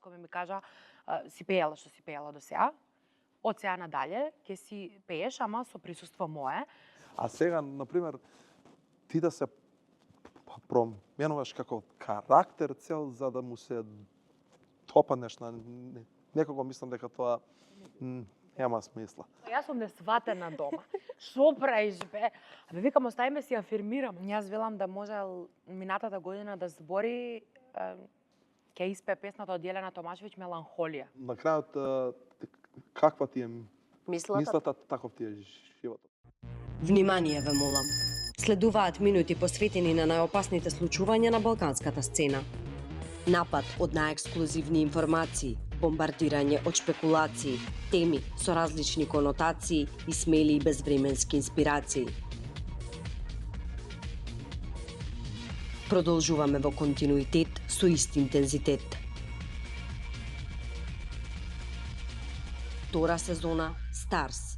майка ми кажа си пеела што си пеела до сега. Од сега надале ќе си пееш, ама со присуство мое. А сега, например, ти да се променуваш како карактер цел за да му се допаднеш на некого, мислам дека тоа нема смисла. Јас сум несватена дома. Шо правиш бе? Абе викам оставиме си афирмирам. Јас велам да може минатата година да збори ќе испее песната од Јелена Томашевиќ Меланхолија. На крајот каква ти е мислата, таков ти е животот. Внимание ве молам. Следуваат минути посветени на најопасните случувања на балканската сцена. Напад од најексклузивни информации, бомбардирање од шпекулации, теми со различни конотации и смели и безвременски инспирации. Продолжуваме во континуитет со ист интензитет. Втора сезона Старс.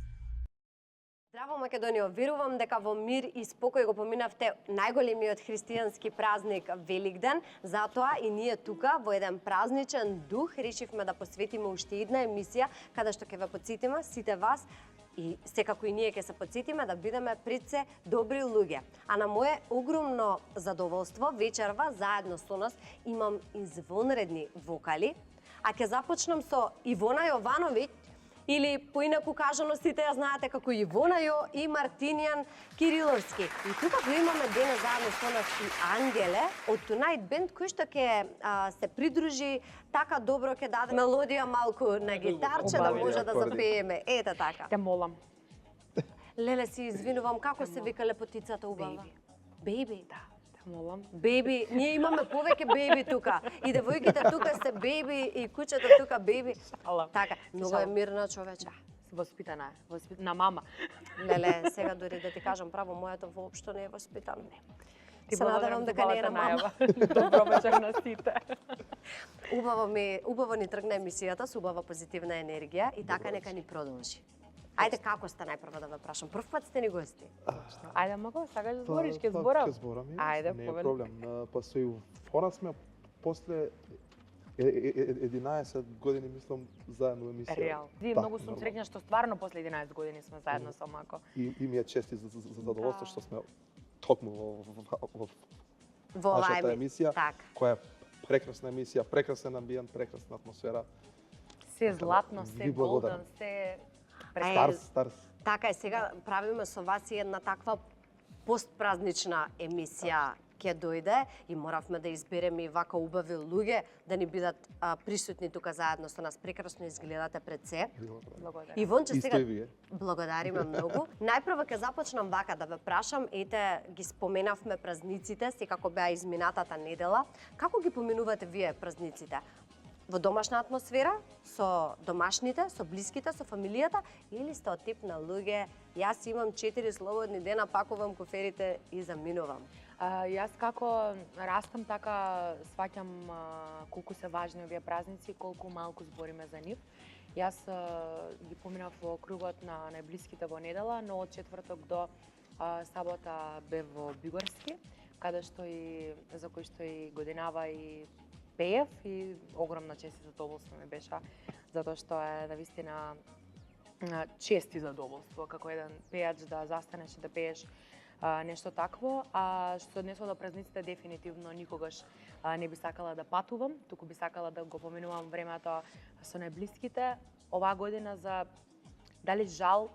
Здраво, Македонија, верувам дека во мир и спокој го поминавте најголемиот христијански празник Великден. Затоа и ние тука во еден празничен дух решивме да посветиме уште една емисија каде што ќе ве потсетиме сите вас и секако и ние ќе се потсетиме да бидеме пред се добри луѓе. А на мое огромно задоволство вечерва заедно со нас имам извонредни вокали, а ќе започнам со Ивона Јовановиќ, или поинаку кажано сите ја знаете како Ивона Јо и Мартинијан Кириловски. И тука го имаме денес заедно со нас и Ангеле од Tonight Band, кој што ќе се придружи така добро, ќе даде мелодија малку на гитарче да може да запееме. Ете така. Те молам. Леле, си извинувам, како се вика лепотицата убава? Бејби. Да. Молам. Бејби, ние имаме повеќе бејби тука. И девојките тука сте бејби и кучето тука бејби. Така, многу е мирна човече. Воспитана е, на мама. Леле, сега дори да ти кажам право, моето воопшто не е воспитано. Ти се надевам дека не е на мама. Добро вечер на сите. Убаво ни тргна емисијата со убава позитивна енергија и така нека ни продолжи. Ајде, како сте најпрво да ве прашам? Прв пат сте ни гости. Ајде, маго, сакаш да збориш, ќе зборам. Ќе зборам, Ајде, не е проблем. Па со Ивона сме после 11 години, мислам, заедно емисија. Реал. Многу сум среќна што стварно после 11 години сме заедно со Мако. И ми е чест и за задоволство што сме токму во нашата емисија, која е прекрасна емисија, прекрасен амбиент, прекрасна атмосфера. Се златно, се голден, се Старс. Така е, сега правиме со вас и една таква постпразнична емисија ќе дојде и моравме да избереме и вака убави луѓе да ни бидат присутни тука заедно со нас. Прекрасно изгледате пред се. Благодарам. Ивонче, сега благодариме многу. Најпрво ќе започнам вака да ве прашам, ете ги споменавме празниците, секако беа изминатата недела. Како ги поминувате вие празниците? Во домашна атмосфера, со домашните, со блиските, со фамилијата, или сте од тип на луѓе, јас имам 4 слободни дена, пакувам коферите и заминувам? Јас како растам, така сваќам колку се важни овие празници, колку малку збориме за нив. Јас ги поминав во кругот на најблиските во недела, но од четврток до сабота бев во Бигорски, каде што и за кој што и годинава и пеев и огромна чест и задоволство ми беше, затоа што е навистина чест и задоволство како еден пејач да застанеш и да пееш нешто такво, а што се однесува до празниците дефинитивно никогаш не би сакала да патувам, туку би сакала да го поминувам времето со најблиските. Оваа година за дали жал,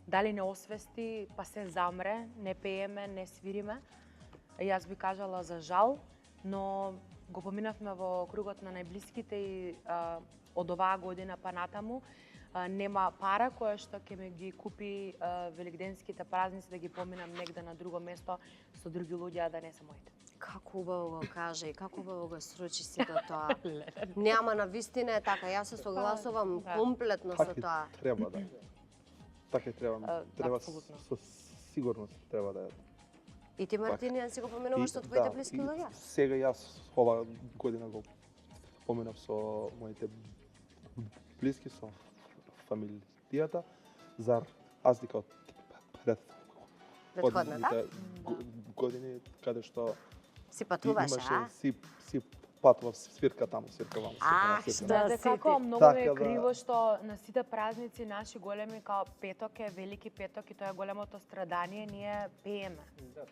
дали не освести, па се замре, не пееме, не свириме. Јас би кажала за жал, но го поминавме во кругот на најблиските и од оваа година па натаму нема пара која што ќе ме ги купи великденските празници да ги поминам негде на друго место со други луѓе, а да не се моите. Како убаво го каже и како убаво го сручи сето тоа. Нема на вистина е така, јас се согласувам комплетно со тоа. Треба да. Така треба. Треба со сигурност треба да е. И ти, Мартинијан, си го поминуваш со твоите блиски луѓе? Сега јас ова година го поминав со моите блиски, со фамилијата, за разлика од предходните години, каде што си патуваше, си пат во свирка таму, свирка ваму, свирка Да, Знаете како многу Така е да. криво што на сите празници наши големи као петок е велики петок и тоа е големото страдание, ние пееме.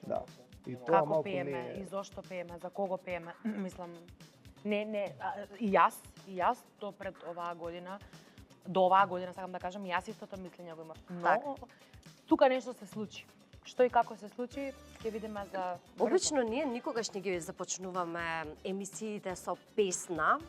Да. И тоа Како малку пееме не и зошто пееме, за кого пееме? Мислам, и јас до пред оваа година, до оваа година сакам да кажам, јас истото мислење го имав. Но тука нешто се случи. Што и како се случи, ќе видиме за брзо. Обично ние никогаш не ги започнуваме емисиите со песна,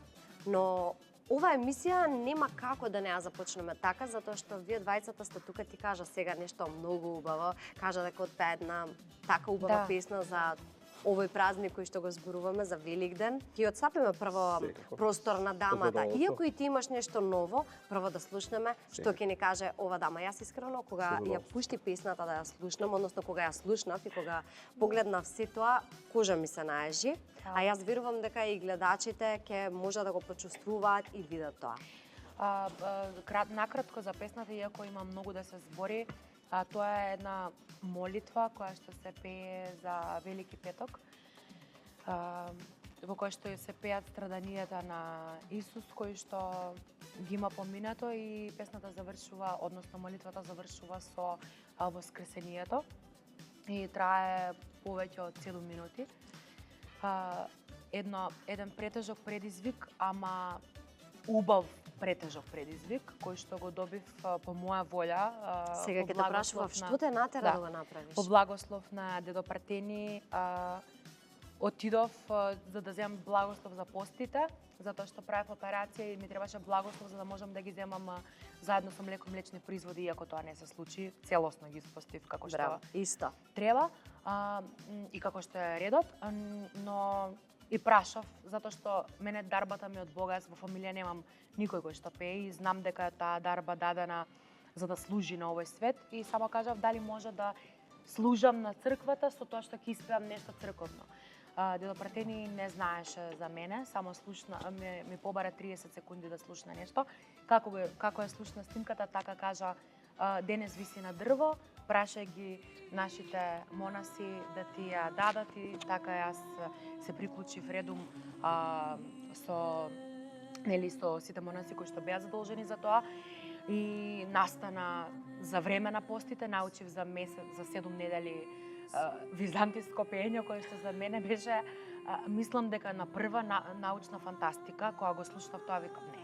но ова емисија нема како да не ја започнеме така, затоа што вие двајцата сте тука, ти кажа сега нешто многу убаво, кажа дека отпее една така убава песна за овој празник кој што го зборуваме за Великден. Ќе отстапиме прво простор на дамата. Иако и ти имаш нешто ново, прво да слушнеме што ќе ни каже ова дама. Јас искрено кога ја пушти песната да ја слушнам, односно кога ја слушнав и кога погледнав се тоа, кожа ми се наежи. А јас верувам дека и гледачите ќе може да го почувствуваат и видат тоа. Накратко за песната, иако има многу да се збори, тоа е една молитва која што се пее за Велики петок, во која што се пеат страданијата на Исус, кој што ги има поминато, и песната завршува, односно молитвата завршува со воскресението и трае повеќе од 7 минути. Еден претежок предизвик, ама убав претежок предизвик, кој што го добив по моја волја. Сега ќе те прашував, што те натера да го направиш? По благослов на дедо Пратени, отидов за да земам благослов за постите, затоа што правев операција и ми требаше благослов за да можам да ги земам заедно со млеко-млечни производи, иако тоа не се случи, целосно ги испостив како што исто треба и како што е редот, но и прашав, затоа што мене дарбата ми од Бога, јас во фамилија немам никој кој што пее и знам дека таа дарба дадена за да служи на овој свет, и само кажав дали може да служам на црквата со тоа што ќе испеам нешто црковно. Дедо Пратени не знаеше за мене, само слушна, ми побара 30 секунди да слушна нешто. Како е слушна снимката, така кажа, денес виси на дрво, праша ги нашите монаси да ти ја дадат, и така јас се приклучив редум со сите монаси кои што беа задолжени за тоа, и настана за време на постите, научив за месец, за 7 недели византиско пеење, кое што за мене беше, мислам дека на прва научна фантастика, кога го слушнав тоа, викам не,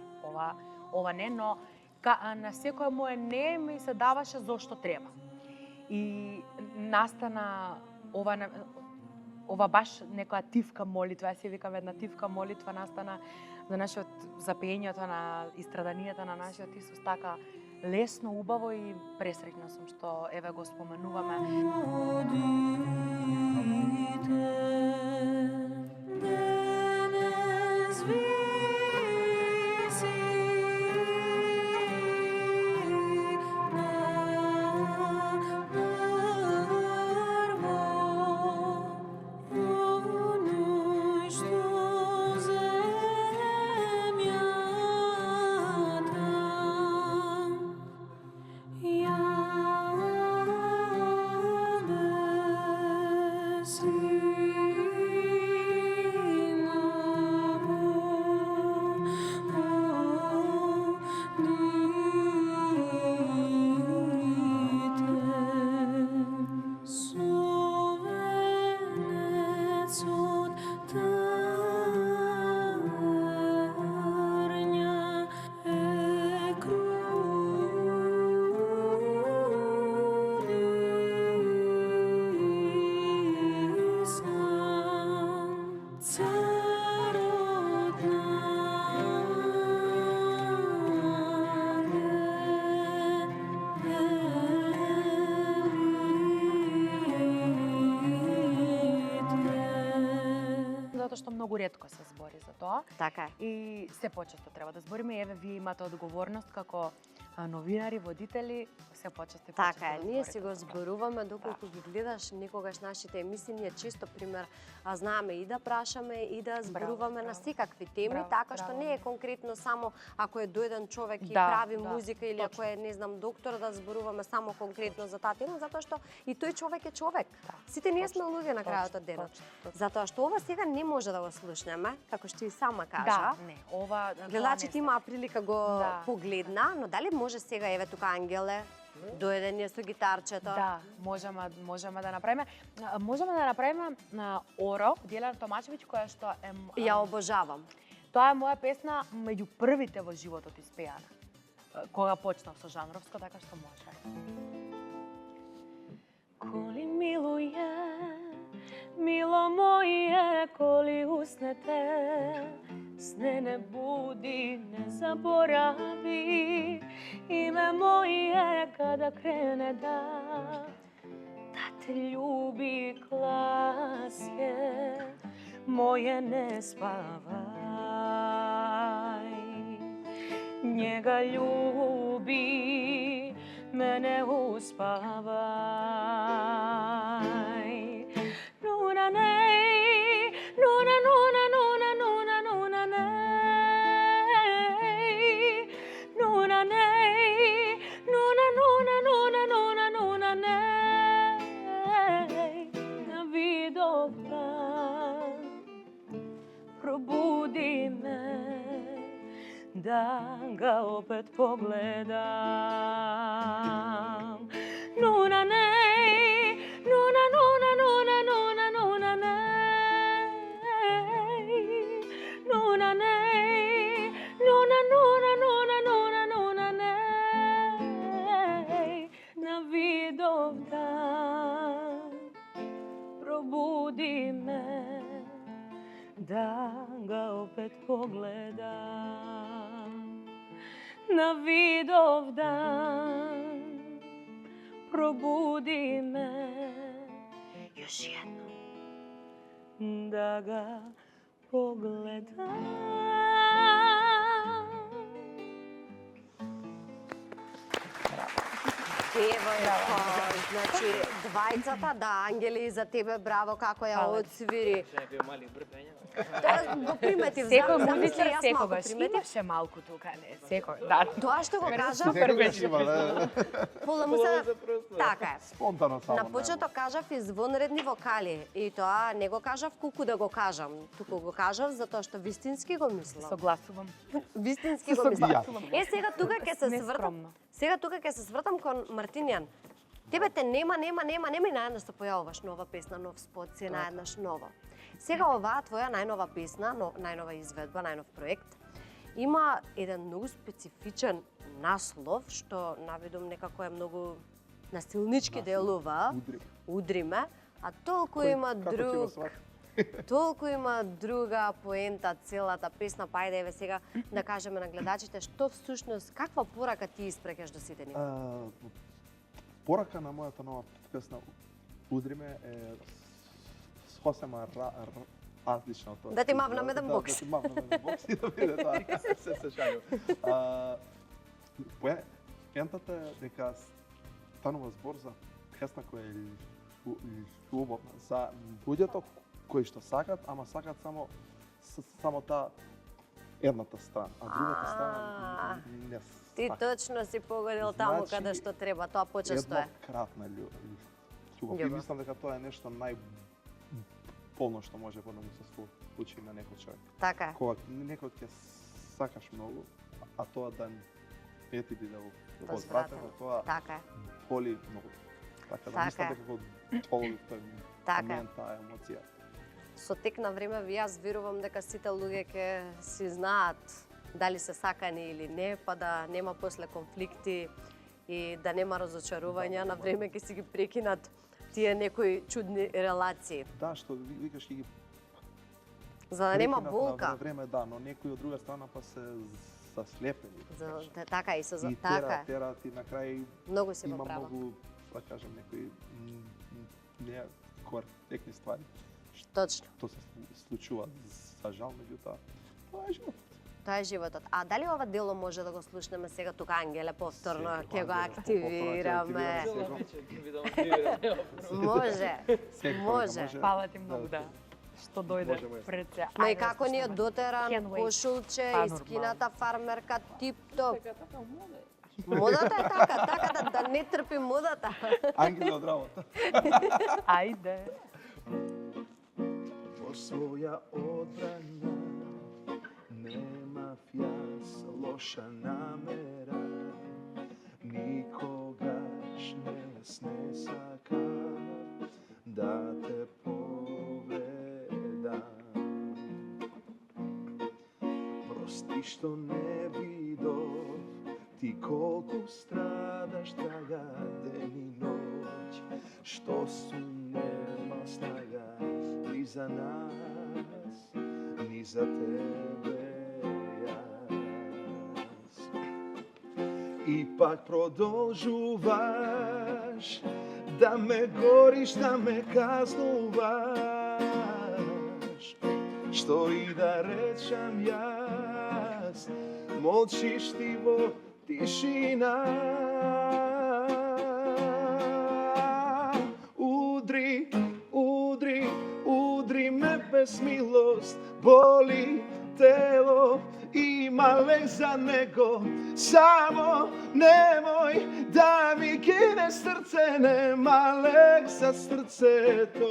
ова не, но на секој моје не ми се даваше зошто треба. И настана ова баш некоја тивка молитва, јас ја викам една тивка молитва, настана за пеењето на истраданијата на нашиот Исус, така лесно, убаво, и пресреќна сум што еве го споменуваме. Што многу ретко се збори за тоа. Така е. И се почесто треба да збориме. Еве, вие имате одговорност како новинари, водители, се почесто. Така е, ние си го зборуваме, доколку ги гледаш некогаш нашите емисии, ние често пример знаеме и да прашаме и да зборуваме на секакви теми, така што не е конкретно само ако е дојден човек и прави музика, или ако е, не знам, доктор, да зборуваме само конкретно за таа тема, затоа што и тој човек е човек. Сите ние сме луѓе на крајот од денот. Затоа што ова сега не може да го слушнеме, како што и сама кажа. Да, не, ова... Гледачите имаа прилика го погледна, но дали може сега, еве тука Ангеле, дојде ние со гитарчето? Да, можеме да направиме. Можеме да направиме Оро, Диелана Томачевиќ, која што е... Ја обожавам. Тоа е моја песна меѓу првите во животот испејана. Кога почнав со жанровско, така што може. Коли милуе, мило моје, коли уснете, сне не буди, не заборави, име моје када крене да те љуби класје, моје не спавај. Njega ljubi, mene uspavaј. Nuna nej, nuna, nuna, nuna, nuna, nuna nej. Nuna nej, nuna, nuna, nuna, nuna, nuna nej. Na vidov dan probudi me, da ga opet pogledam. Nuna nej, nuna, nuna, nuna, nuna, nuna nej. Nuna nej, nuna, nuna, nuna, nuna, nuna nej. Na vidov dan probudi me, da ga opet pogledam. Na vidov dan probudi me još jednom da ga pogledam. Девојко, значи двајцата, да, Ангели, за тебе браво како ја одсвири. Тоа го приметив, секој музичар секогаш имаше малку тука, не, секој. Да. Тоа што го кажав, пола му се така е. Спонтано само. На почеток кажав извонредни вокали и тоа не го кажав колку да го кажам, туку го кажав затоа што вистински го мислам. Согласувам. Вистински го мислам. Сега тука ќе се свртам. Сега тука ќе се свртам кон Мартинијан. Тебе те нема и наеднаш се појавуваш нова песна, нов спот, си наеднаш нова. Сега оваа твоја најнова песна, најнова изведба, најнов проект, има еден многу специфичен наслов, што навидум некако е многу насилнички делува. Удриме. А толку има друга поента целата песна, па ајде еве сега да кажеме на гледачите што всушност каква порака ти испрекаш до сите нив? Порака на мојата нова песна Удриме е сосема различна од тоа. Да ти мавнам еден бокс. Да ти мавнам еден бокс и да биде тоа. Се шалјам. Поентата е дека станува збор за песна која е љубовна за луѓето кои што сакат, ама сакат само таа едната страна, а другата страна не сакат. Ти точно си погодил таму каде што треба, тоа почесто е. Еднократна љубов. И мислам дека тоа е нешто најполно што може да му се случи на некој човек. Така е. Кога некој ќе сакаш многу, а тоа да не ти биде возвратено, тоа боли многу. Така да мислам дека го толови тој момент, таа емоција. Со тек на време јас верувам дека сите луѓе ќе си знаат дали се сакани или не, па да нема после конфликти и да нема разочарувања, на време ќе си ги прекинат тие некои чудни релации. Да, што викаш ќе ги за да нема болка. На време да, но некои од друга страна па се заслепени. Така и се за така. Терат и на крај многу си има права. многу, да кажам, некои не коректни ствари. Точно. Тоа се случува за жал, меѓутоа тоа е живот. Тоа е животот. А дали ова дело може да го слушнеме сега тука, Ангеле, повторно ќе го активираме? Може. Фала ти многу да што дојде пред се. Но и како ни е дотеран, кошулче, искината фармерка, тип-топ. Модата е така да не трпи модата. Ангеле од работа. Ајде. во своја одбрана. Немав јас лоша намера, никогаш не сакав да те повредам. Прости што не видов ти колку страдаш трага ден и ноќ, што сум нема снага ни за нас, ни за тебе јас. Ипак продолжуваш да ме гориш, да ме казнуваш, што и да речам јас, молчиш ти во тишина. Удри, удри, удри ме без милост, боли тело, има лек за него, само немој да ми кине срце, нема лек за срцето.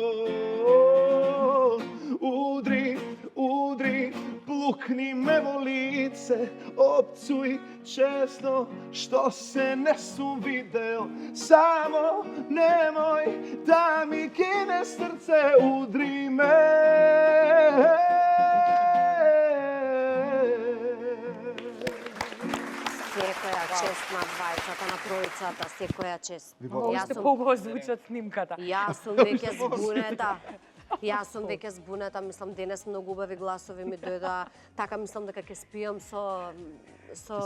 Удри, удри, плукни ме во лице, опцуј често што се не сум видел, само немој да ми кине срце, удри ме. Секоја чест на двајцата, на тројцата, секоја чест. Уште поубаво звучи од снимката. Јас сум веќе збунета. Јас сум веќе збунета, мислам денес многу убави гласови ми дојдоа, така мислам дека ќе спијам со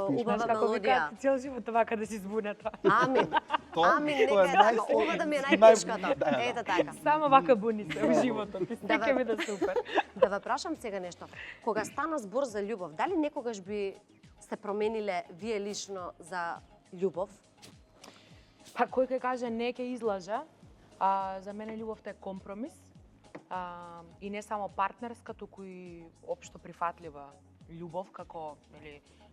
убава мелодија. Цел живот вака да си збунета. Амин. Амин, нека е така. Ова да ми е најтешката. Ете така. Само вака буни се во животот. И се ќе биде супер. Да ве прашам сега нешто. Кога стана збор за љубов, дали некогаш би се промениле вие лично за љубов? Па кој ќе каже не ќе излаже, за мене љубовта е компромис. И не само партнерска, туку и општо прифатлива љубов, како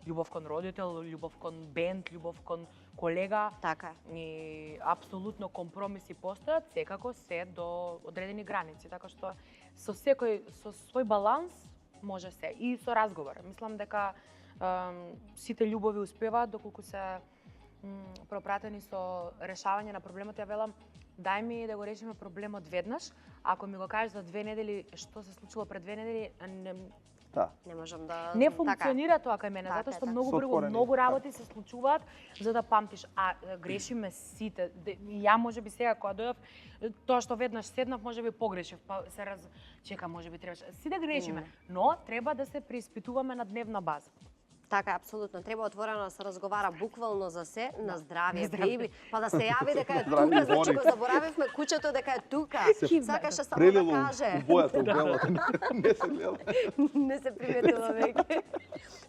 љубов кон родител, љубов кон бенд, љубов кон колега. Така. И апсолутно компромиси постојат, секако се до одредени граници, така што со свој баланс може се и со разговор. Мислам дека сите љубови успеваат доколку се пропратени со решавање на проблемот. Ја велам, дај ми да го решиме проблемот веднаш. Ако ми го кажеш за 2 недели што се случило пред 2 недели, не можам да... Не функционира тоа кај мене, затоа што многу брзо многу работи се случуваат за да памтиш. Грешиме сите. Ја можеби сега кога дојав, тоа што веднаш седнав, можеби погрешив, па се чека, можеби требаше. Сите грешиме, но треба да се преиспитуваме на дневна база. Така, апсолутно. Треба отворено да се разговара буквално за се, на здравје, беби. Па да се јави дека е тука, значи го заборавивме куќето дека е тука. Сакаше само да каже. Бојата у белата, не се гледа. Не се приметила веќе.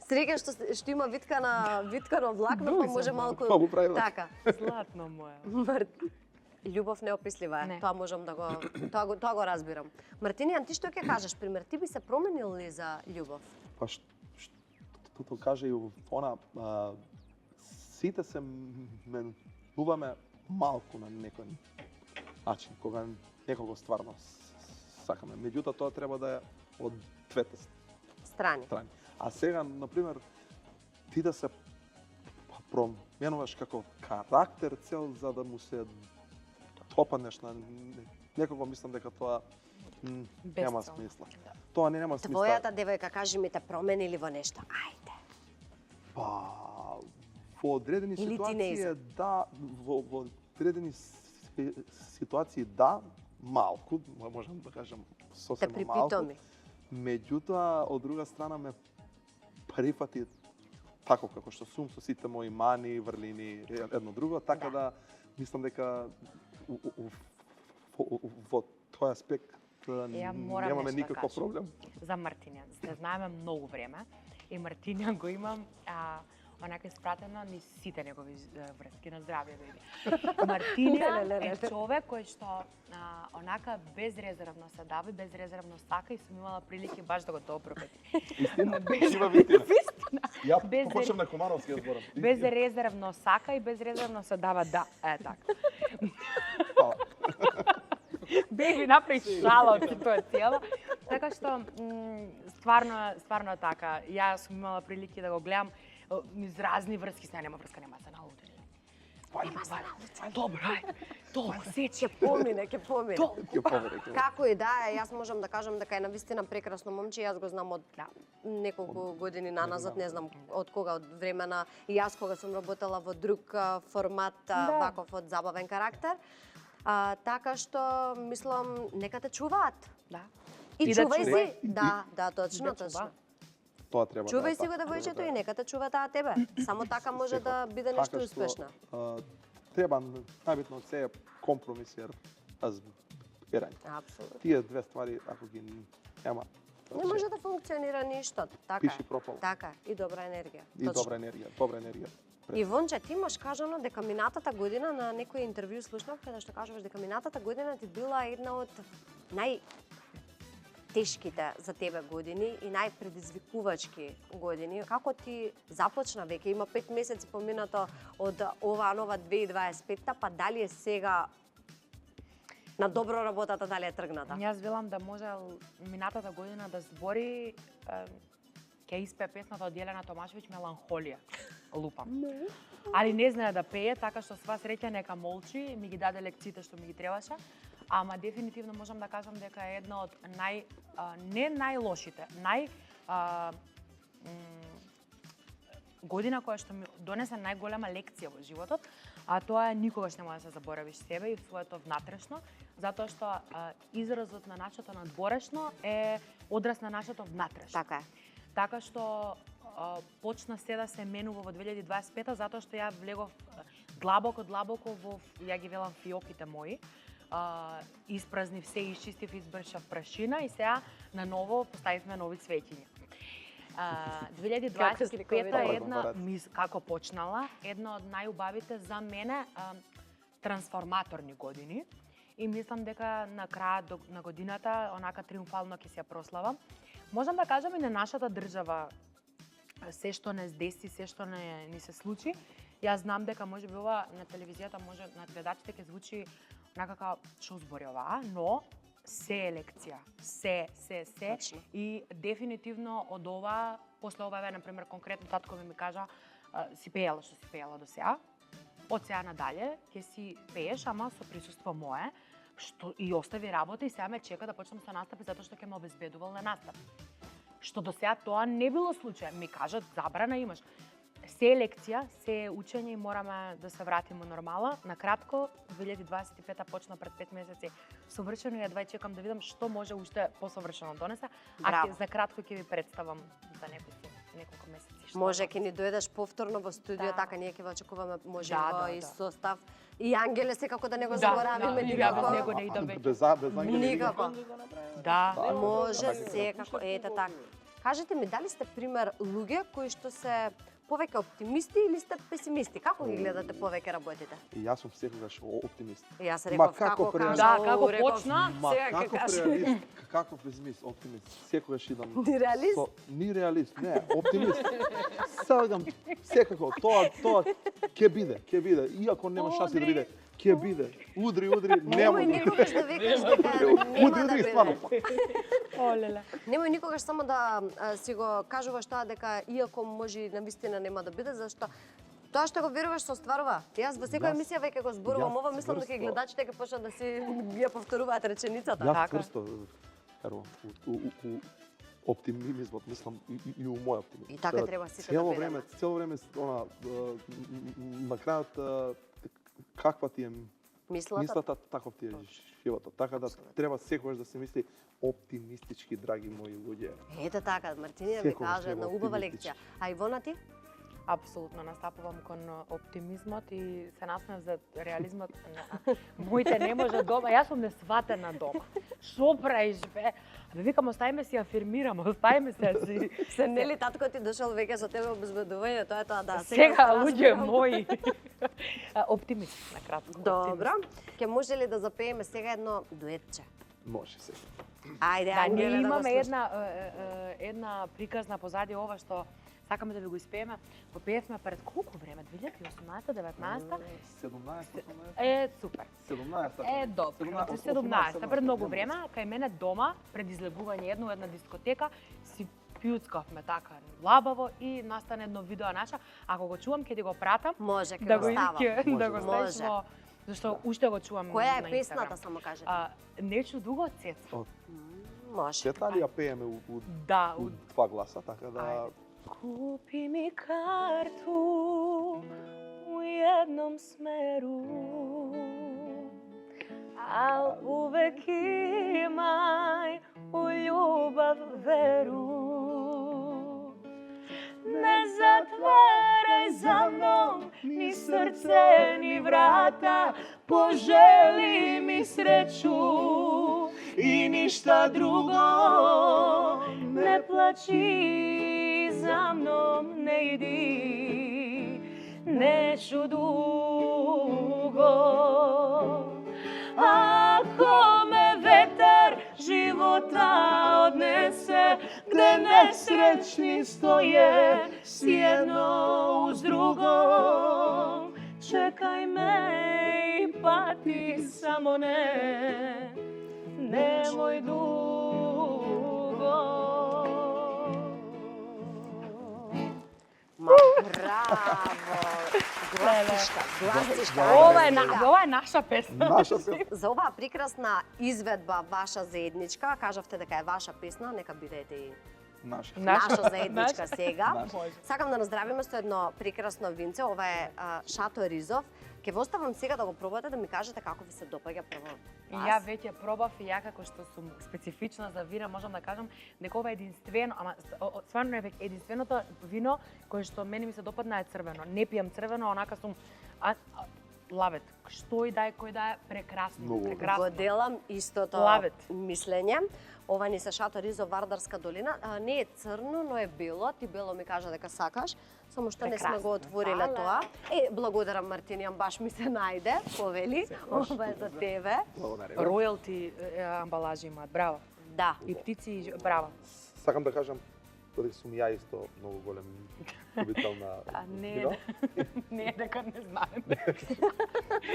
Среќа што има виткано влакно, па може малку... Така. Златно моја. Љубов неопислива е. Тоа можам да го... Тоа го разбирам. Мартинијан, ти што ќе кажеш? Пример, ти би се променил ли за љубов? Па што каже и она, сите се менуваме малку на некој начин, кога некого стварно сакаме. Меѓутоа, тоа треба да е од двете страни. А сега, например, ти да се променуваш како карактер цел за да му се допаднеш на некого, мислам дека тоа нема смисла. Тоа нема смисла. Твојата девојка, кажи ми, те променили во нешто? Ајде. Па, во одредени ситуации да, во одредени ситуации да, малку, можам да кажам сосема малку. Те припитоми. Меѓутоа, од друга страна ме прифати тако како што сум, со сите мои мани, врлини, едно друго, така да мислам дека во тој аспект немаме никаков проблем. За Мартинијан, се знаеме многу време и Мартинијан го имам онака испратено низ сите негови врски на здравје, беби. Мартинијан е човек кој што онака безрезервно се дави, безрезервно сака и сум имала прилики баш да го допропети. Истина, жива вистина. Ја Без почнем на Комановски да зборам. Безрезервно сака и безрезервно се дава, да, така. Беби, направи шала од тоа цела. Така што стварно така. Јас сум имала прилики да го гледам низ разни врски, сега нема врска, нема се наудили. Нема се наудили. Добро, ајде. Ќе помине. Ќе повере. Како и да е, јас можам да кажам дека е навистина прекрасно момче, јас го знам од неколку години наназад, не знам од кога, од времена и јас кога сум работела во друг формат, ваков од забавен карактер. Така што мислам нека те чуваат. Да. И да чувај чувај. си. Да, точно. Тоа треба Чувај да си го девојчето и нека те чува таа тебе. Само така може да биде нешто успешно. Треба најбитно од се компромис јер разбирање. Апсолутно. Тие две ствари ако ги нема, Не може да функционира ништо. Така. пиши пропало. Така, и добра енергија. И добра енергија. Ивонче, ти имаш кажано дека минатата година на некој интервју слушнав каде што кажуваш дека минатата година ти била една од тешките за тебе години и најпредизвикувачки години. Како ти започна веќе? Има 5 месеци поминато од оваа нова 2025-та, па дали е сега на добро работата, дали е тргната? Јас велам да можел минатата година да збори ќе испее песната од Јелена Томашевиќ Меланхолија. Лупам. Али не знае да пее, така што сва среќа нека молчи, ми ги даде лекциите што ми ги требаше. Ама дефинитивно можам да кажам дека е една од не најлошите, година која што ми донесе најголема лекција во животот, а тоа е никогаш нема да се заборавиш себе и своето внатрешно, затоа што изразот на нашето надворешно е одраз на нашето внатрешно. Така е. Така што почна се да се менува во 2025-та, затоа што ја влегов длабоко во, ја ги велам, фиоките мои. Испразнив се, исчистив, избршав прашина и сега на ново поставивме нови цветиња. 2025-та е една, како почнала, една од најубавите за мене трансформаторни години. И мислам дека на крајот на годината онака триумфално ќе се прославам. Можам да кажам и на нашата држава се што не деси, се што ни се случи. Јас знам дека можеби ова на телевизијата, може на гледачите ќе звучи некака што збори оваа, но се е лекција, се. Точно. И дефинитивно од ова, после ова, например, конкретно татко ми кажа, си пеела што си пеела до сега, од сега надале ќе си пееш, ама со присуство мое, што и остави работа и сега ме чека да почнам со настапи затоа што ќе ме обезбедувал на настап. Што до сега тоа не било случај. Ми кажат забрана имаш. Се е лекција, се е учење и мораме да се вратиме нормала. На кратко, 2025-та почна пред 5 месеци совршено и едва чекам да видам што може уште посовршено донесе. А за кратко ќе ви представам за неколку месеци. Може ќе ни дојдеш повторно во студио, така ние ќе ве очекуваме може во и состав. И Ангеле секако да не го заборавиме никако. Без него не идам веќе. Без Ангеле никако. Да. Може секако, ете така. Кажете ми, дали сте пример луѓе кои што се повеќе оптимисти или сте песимисти? Како ги гледате повеќе работите? И јас сум секогаш оптимист. Јас реков како кажа, како почна, сега ќе кажа. Реалист, како песимист, оптимист. Секогаш идам. Ни реалист? Ни реалист, не, оптимист. Селгам секако тоа ќе биде. Иако нема шанси да биде, ќе биде. Удри, нема. Немој никогаш да викаш дека нема да биде. Олеле. Немој никогаш само да си го кажуваш тоа дека иако може навистина нема да биде, зашто тоа што го веруваш се остварува. Јас во секоја емисија веќе го зборувам ова, мислам дека и гледачите ќе почнат да си ја повторуваат реченицата. Јас чврсто верувам у оптимизмот, мислам и у мој оптимизм. И така треба сите да бидеме. Цело време она на крајот каква ти е мислата, таков ти е животот. Така да треба секогаш да се мисли оптимистички, драги мои луѓе. Ете така, Мартинија ви кажа една убава лекција. А Ивона ти? Апсолутно настапувам кон оптимизмот и се насмеав за реализмот. Моите не може дома, јас сум несватена дома. Шо правиш бе? Абе викам оставиме си афирмирам, оставиме се. Се нели татко ти дошол веќе со тебе обезбедување, тоа е тоа да. Сега луѓе мои. Оптимист на кратко. Добро. Ќе може ли да запееме сега едно дуетче? Може се. Ајде, Да, Ангеле, ние да го имаме слушаме. една приказна позади ова што Сакаме да ви го испееме. Го пеевме пред колку време? 2018, 19? 17, Супер. 17. Добро. 17, пред многу време, кај мене дома, пред излегување една дискотека, си пиуцкавме така лабаво и настане едно видео наша. Ако го чувам, ќе ти го пратам. Може, ќе Да го ставам. да го ставиш Може. во... Зашто уште го чувам Која на е песната, Инстаграм. само кажете? Нечу дуго од Цеца. Може. Чета ли ја пееме у Да, два гласа, така да... Ајде. Купи ми карту у едном смеру, ал увек имај у љубав веру. Не затварај за мном ни срце, ни врата, пожели ми среќу и ништа друго. Не плачи за мном, не иди, нечу дуго. Ако ме ветер живота однесе, где несречни стоje си едно уз друго, чекај ме и пати, само немој дуго. Ма браво! Гласишка. Ова е наша песна. Наша песна. За оваа прекрасна изведба ваша заедничка, кажавте дека е ваша песна, нека бидете и наша заедничка сега. Сакам да наздравиме со едно прекрасно винце, ова е Шато Ризов. Ке ви оставам сега да го пробате, да ми кажете како ви се допаѓа прво. И ја веќе пробав и ја како што сум специфична за вина, можам да кажам дека ова е единствено, ама стварно е единственото вино кое што мене ми се допадна е црвено. Не пијам црвено, онака сум лавет. Што и да е, кој да е, прекрасно, прекрасно. Го делам истото мислење. Ова ни се Шато Ризов, Вардарска долина. Не е црно, но е бело. Ти бело ми кажа дека сакаш. Само што не сме го отвориле тоа. Благодарам, Мартинијан, баш ми се најде. Повели, ова е за тебе. Ројалти амбалажи имаат, браво. Да. И птици, браво. Сакам да кажам, додека сум ја исто многу голем любител на вино. Не, дека не знаем.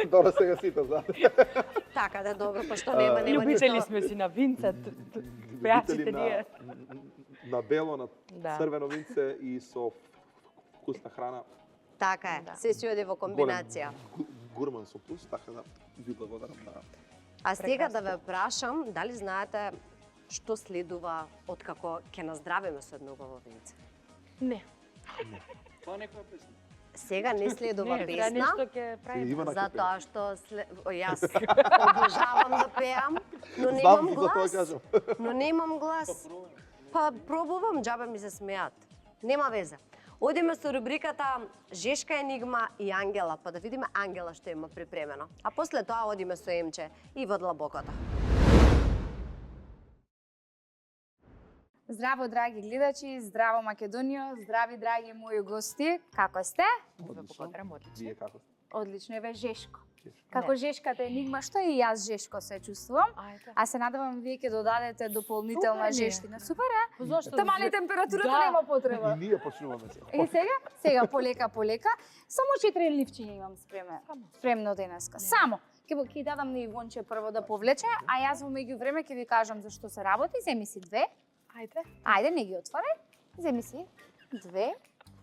Добро, сега сите знаат. Така да, добро, пошто нема Љубители ништо. сме си на винце, пејачите ние. На бело, на Да. црвено винце и со вкусна храна. Така е, се си оди во комбинација. Гурман со вкус, така да ви благодарам на... А сега да ве прашам, дали знаете што следува откако ќе наздравиме со едно убаво винце? Не. Тоа некоја песна. Сега не следува Не, песна, нешто ќе правиме. Ивана ќе затоа што јас обожавам да пеам, но немам Знам за тоа глас. кажам. Но немам глас. Па пробувам, џабе ми се смеат. Нема везе. Одиме со рубриката Жешка енигма и Ангела, па да видиме Ангела што има припремено. А после тоа одиме со Емче и во длабокото. Здраво, драги гледачи, здраво Македонијо, здрави драги мои гости. Како сте? Благодарам, одлично. Вие како сте? Одлично, еве Жешко. Жешко. Како Жешката енигма, што и јас Жешко се чувствувам. Ајде. А се надевам вие ќе додадете дополнителна Супер ми е. жештина. Супер е? Зошто? Тамали температурата Да. нема потреба. И ние почнуваме сега. И сега полека. Само 4 ливчиња имам Само. спремно денеска. Само. Ќе дадам на Ивонче прво да повлече, а јас во меѓувреме ќе ви кажам за што се работи. Земи си 2. Ајде. Ајде, не ги отварај. Земи си 2.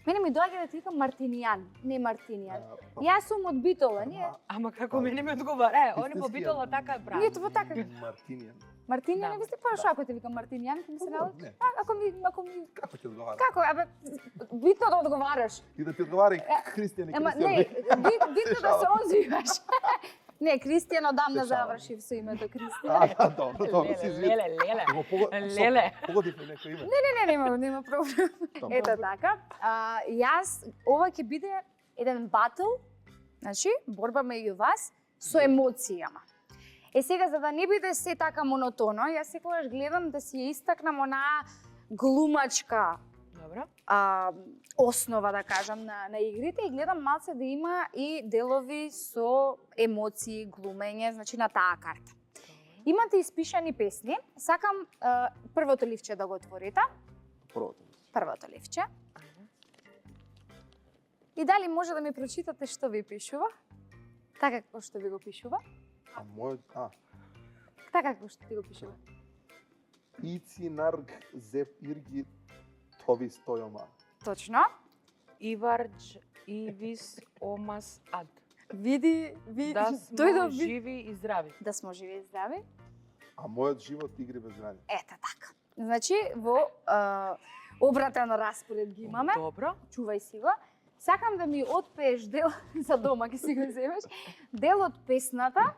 Мене ми доаѓа да ти викам Мартинијан, не Мартинијан. Јас сум од Битола, ние. Ама како мене ми одговара, они по Битола така е Ние прави. тоа така. Мартинијан. Мартинијан, Да. не ви сте па што ако те викам Мартинијан, ќе ми се наоѓа? Не. Ако ми Како ќе одговара? како, абе битно да одговараш. И да ти одговара и Христијан и Ема Христијан. не, битно да се озвиваш. Не, Кристијан одамна Се шалам. завршив со името Кристијан. А, добро, си извини. Леле. Го Леле. погодив ли некој име? Нема проблем. Добро. Ето така. Јас, ова ќе биде еден батл, значи, борба меѓу вас со емоцијама. Сега, за да не биде се така монотоно, јас секогаш гледам да си ја истакнам онаа глумачка Добро. основа, да кажам, на игрите и гледам малце да има и делови со емоции, глумење, значи на таа карта. Имате испишани песни. Сакам првото ливче да го отворите. Првото. Првото ливче. И дали може да ми прочитате што ви пишува? Така како што ви го пишува? А мојот, Така како што ти го пишува. Ици нарг зеп ирги тови стојома. Точно. Ивардж Ивис Омас Ад. Види, Да тој смо живи и здрави. Да смо живи и здрави. А мојот живот игри без граници. Ете така. Значи, во обратен распоред ги имаме. Добро. Чувај си го. Сакам да ми отпееш дел за дома, ќе си го земеш. Дел од песната,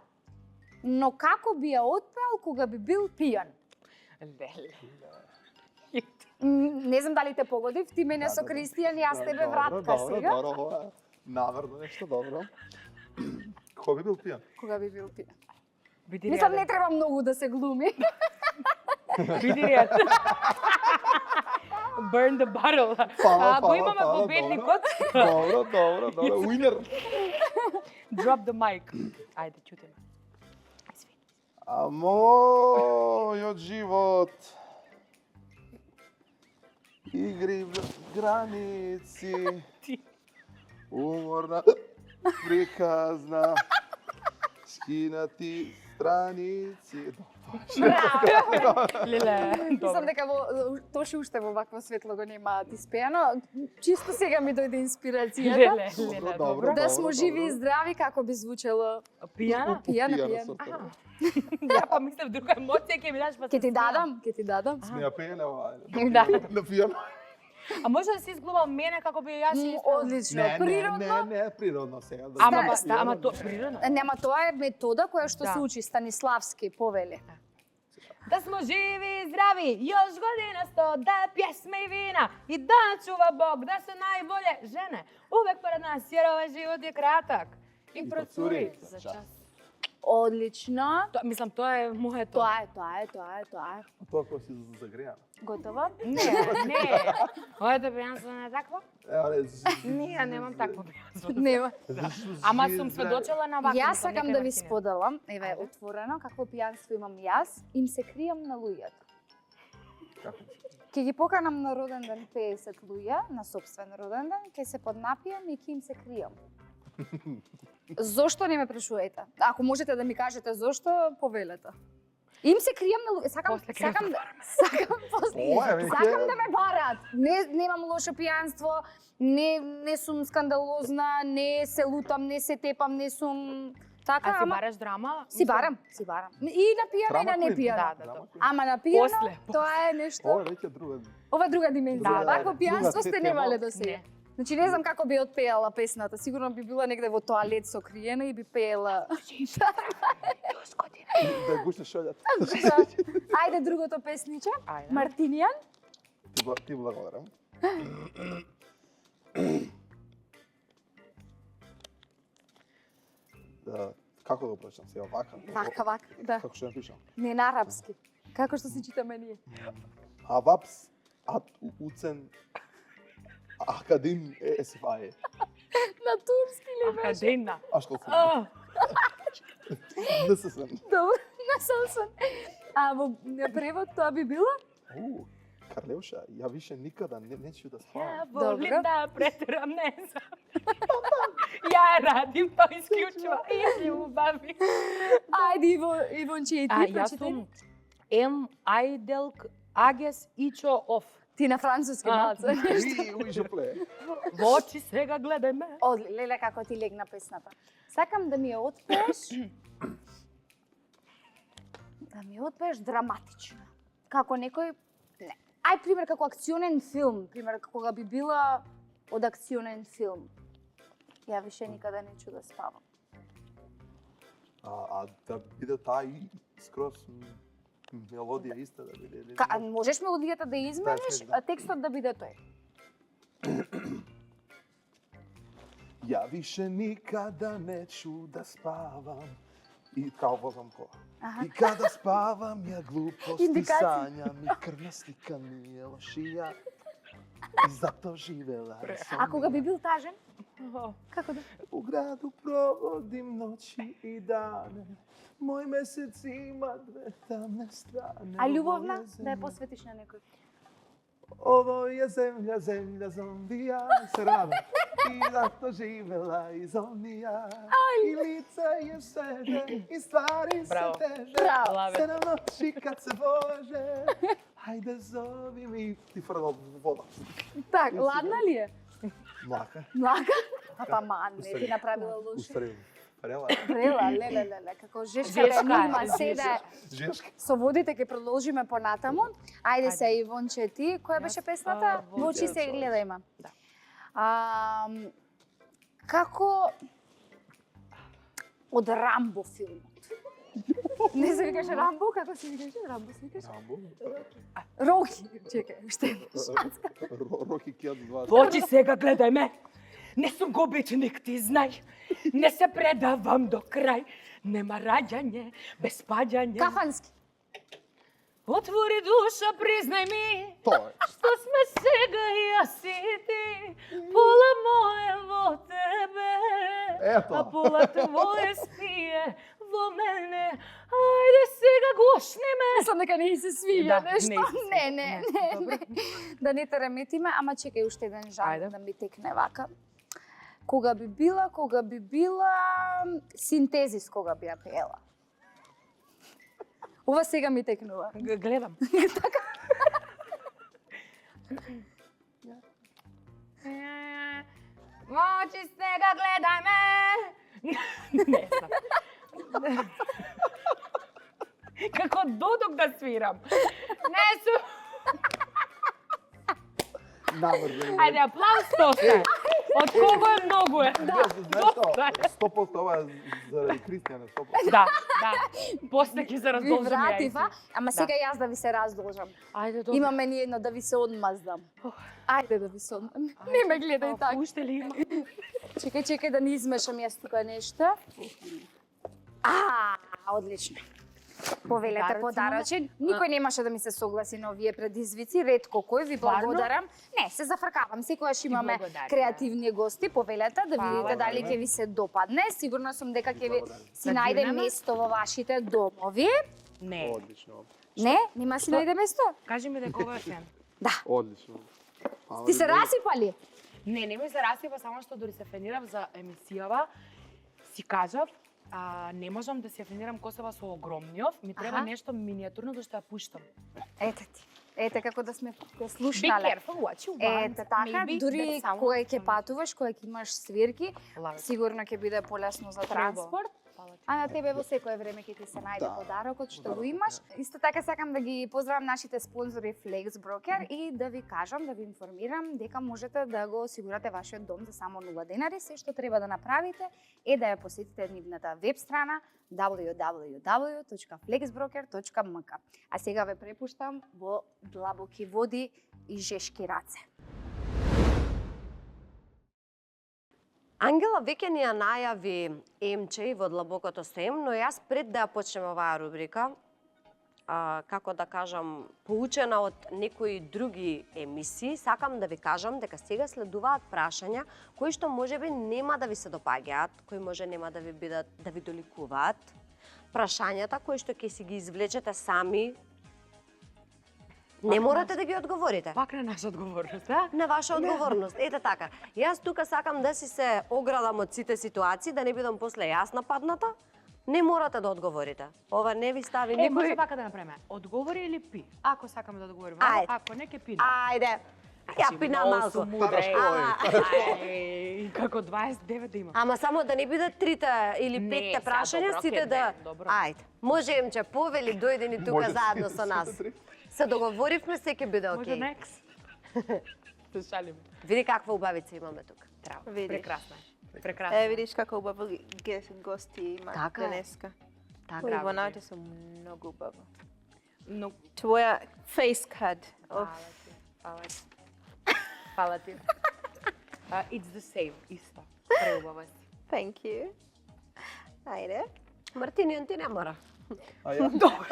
но како би ја отпеал кога би бил пијан? Леле. Не знам дали те погодив, ти мене со Кристијан, јас тебе вратка сега. Добро, наврно нешто добро. Кога би бил пијан? Кога би бил пијан? Биди Мислам, не реален. треба многу да се глуми. Биди реален. Burn the bottle. Го имаме победникот. Добро. Уинер. Drop the mic. Ајде, чутиме. А мојот живот игри без граници. Уморна, приказна, скинати страници. Леле. Мислам дека точно уште во вакво светло го немаат испеано. Чисто сега ми дојде инспирацијата. Леле, добро. Да смо живи и здрави, како би звучело Пијана? пијана. Ја па мислев друга емоција ќе ми даш па. Ќе ти дадам. Сме ја пееле ова. Да. На пијано. А може да си изглумал мене како би јас си испеал? Одлично, природно. Не, природно сега. Ама то природно. Нема, тоа е метода која што Да. се учи Станиславски повели. Да смо живи и здрави, још година 100, да пјесме и вина и да чува Бог, да се најболje жене. Увек пред нас, jer ovaj живот е кратак. И процури за час. Одлично. Мислам, тоа е моето. Тоа е. Тоа кој си загрејана. Готово? Не. Моето пијанство не е такво? Не, ја немам такво пијанство. Нема. Ама сум сведочела на вакво. Јас сакам да ви споделам, еве отворено, какво пијанство имам јас, им се кријам на луѓето. Ќе ги поканам на роден ден 50 луѓе, на собствен роден ден, ќе се поднапијам и ќе им се кријам. Зошто не ме прашувајте? Ако можете да ми кажете зошто, повелете. Им се кријам на луѓе, сакам После сакам да ме барат. Немам лошо пијанство, не сум скандалозна, не се лутам, не се тепам, не сум така, А си ама бараш драма? си барам. И на пијано и на не пијано. Да. Ама на пијано, После. тоа е нешто. Ова е веќе друга. Ова е друга димензија. Да, Вакво пијанство друга сте тема. немале до сега. Не. Значи не знам како би отпеала песната. Сигурно би била негде во тоалет сокриена и би пеела. Да гуште шолјат. Ајде другото песниче. Ајде. Мартинијан. Ти благодарам. Како да го прочитам сега вака? Вака, да. Како што напишам? Не на арапски. Како што се читаме ние. Авапс ат уцен академ есфае. На турски ли беше? Академна. Ашкал сум. Не се сам. Добро, не сум се. А во превод тоа би било? Карлеуша, ја више никада неću да спавам. Ја волим Добро. да претерам, не знам. Ја радим тоа исклучува и љубави. Ајде Ивонче и ти Јас прочитай. сум М. Айделк Агес Ичо Оф. Ти на француски малце. И уише пле. Во очи сега гледај ме. Леле како ти легна песната. Сакам да ми ја отпееш. Да ми ја отпееш драматично. Како некој не. Ај пример како акционен филм, пример кога би била од акционен филм. Ја више никада неću да спавам. А да биде таа и скроз мелодија иста да биде. Можеш мелодијата да измениш, Да. а текстот да биде тој. Ја више никада неću да спавам. И као возам кола. Аха. И када спавам ја глупости Индикации. сањам и крвна слика ми е лошија. И зато живела сум. А кога би бил тажен? Како да? У граду проводим ноќи и дане. Мој месец има две тамне стране. А љубовна да ја посветиш на некој? Ovo je zemlja, zemlja zombija, srana. I zato živela i zombija. I lice je sveže, i stvari se teže. Bravo. Se na noći kad se bože. Hajde zovi mi. Ti frla voda. Так, ладна ли е? Млака. Млака? Па ман, не ти направила лошо. Устари. Фрела. Фрела, леле, како жешката Нилма седе. Жешка. Со водите ќе продолжиме понатаму. Ајде се Ивонче ти, која беше песната? Во очи се гледа има. Да. Како од Рамбо филмот. Не се викаше Рамбо, како се викаше? Рамбо се викаше? Рамбо. Роки, чекај, уште една шанска. Роки Кјад 2. Во очи сега гледај ме. Не сум губичник, ти знај. Не се предавам до крај. Нема раѓање без паѓање. Кафански. Отвори душа, признај ми. Тоа е. Што сме сега јас и ти. Пола моје во тебе. Ето. А пола твое спие во мене. Ајде сега глушни ме. Мислам дека не се свиѓа Да, нешто. не се свиѓа. Не. Да не те реметиме, ама чекај уште еден жал Ајде. да ми текне вака. Кога би била синтезис кога би ја пеела. Ова сега ми текнува. Гледам. Во очи сега гледај ме. Не знам. Како додок да свирам. Не су. Намрзен. Ајде, аплауз тоста. Од кого е многу е. Знаеш што? 100% ова е заради Кристијане, 100%. Да, да. После ќе се Ви раздолжим вратива, ама Да. сега јас да ви се раздолжам. Ајде, добро. Имаме ни едно да ви се одмаздам. Ајде да ви се одмаздам. Не ме гледај така. Уште ли има? Чекај да не измешам јас тука нешто. Одлично. Повелете подарочен. Никој немаше да ми се согласи на овие предизвици, ретко кој, ви Стварно? благодарам. Не, се зафркавам, секогаш имаме благодарам. креативни гости, повелете да Фала, видите дали благодарам. ќе ви се допадне. Сигурно сум дека ќе ви си Да најде дирнеме? место во вашите домови. Не. Одлично. Не, нема си најде место? Кажи ми дека ова е фен. Одлично. Ти се расипали? Не ми се расипа, само што дори се фенирав за емисијава. Си кажав, не можам да се фенирам косава со огромниот, ми треба Аха. нешто минијатурно зашто ја пуштам. Ете ти. Ете како да сме те Be слушнале. careful what you want. Ете така, Maybe дури that's someone- кога ќе патуваш, кога ќе имаш свирки, Love it. сигурно ќе биде полесно за транспорт. Фала ти. А на тебе во секое време ќе ти се најде Да. подарокот што Да. го имаш. Исто така сакам да ги поздравам нашите спонзори Flex Broker и да ви кажам, да ви информирам дека можете да го осигурате вашиот дом за само 0 денари. Се што треба да направите е да ја посетите нивната веб страна www.flexbroker.mk. А сега ве препуштам во длабоки води и жешки раце. Ангела веќе ни ја најави МЧ во длабокото сем, но јас пред да ја почнем оваа рубрика, како да кажам, поучена од некои други емисии, сакам да ви кажам дека сега следуваат прашања кои што можеби нема да ви се допаѓаат, кои може нема да ви бидат да ви доликуваат. Прашањата кои што ќе си ги извлечете сами, не морате да ги одговорите. Пак на наша одговорност, да? На ваша одговорност. Ете така. Јас тука сакам да си се оградам од сите ситуации, да не бидам после јас нападната. Не морате да одговорите. Ова не ви стави Не, може никој... вака да направиме. Одговори или пи? Ако сакаме да одговориме, Ајде. ако не ќе пи. Ајде. Ја пина малку. Ај, како 29 да има. Ама само да не бидат трите или Не, петте са, прашања, добро, сите ке да... две, добро. Ајде. Може им че повели, дојде ни тука Може заедно сите со нас. три. Се договоривме, се ќе биде Може окей. next. Се шалим. Види каква убавица имаме тука. Траво. Видиш. Прекрасно е. Прекрасно. Видиш како убаво гости има Така е. денеска. Така. Ой, Ивановите се многу убаво. Но Твоја face card. фала ти. Фала ти. Фала ти. It's the same, исто. Преубава си. Thank you. Ајде. Мартинијан ти не мора. А ја? Добро.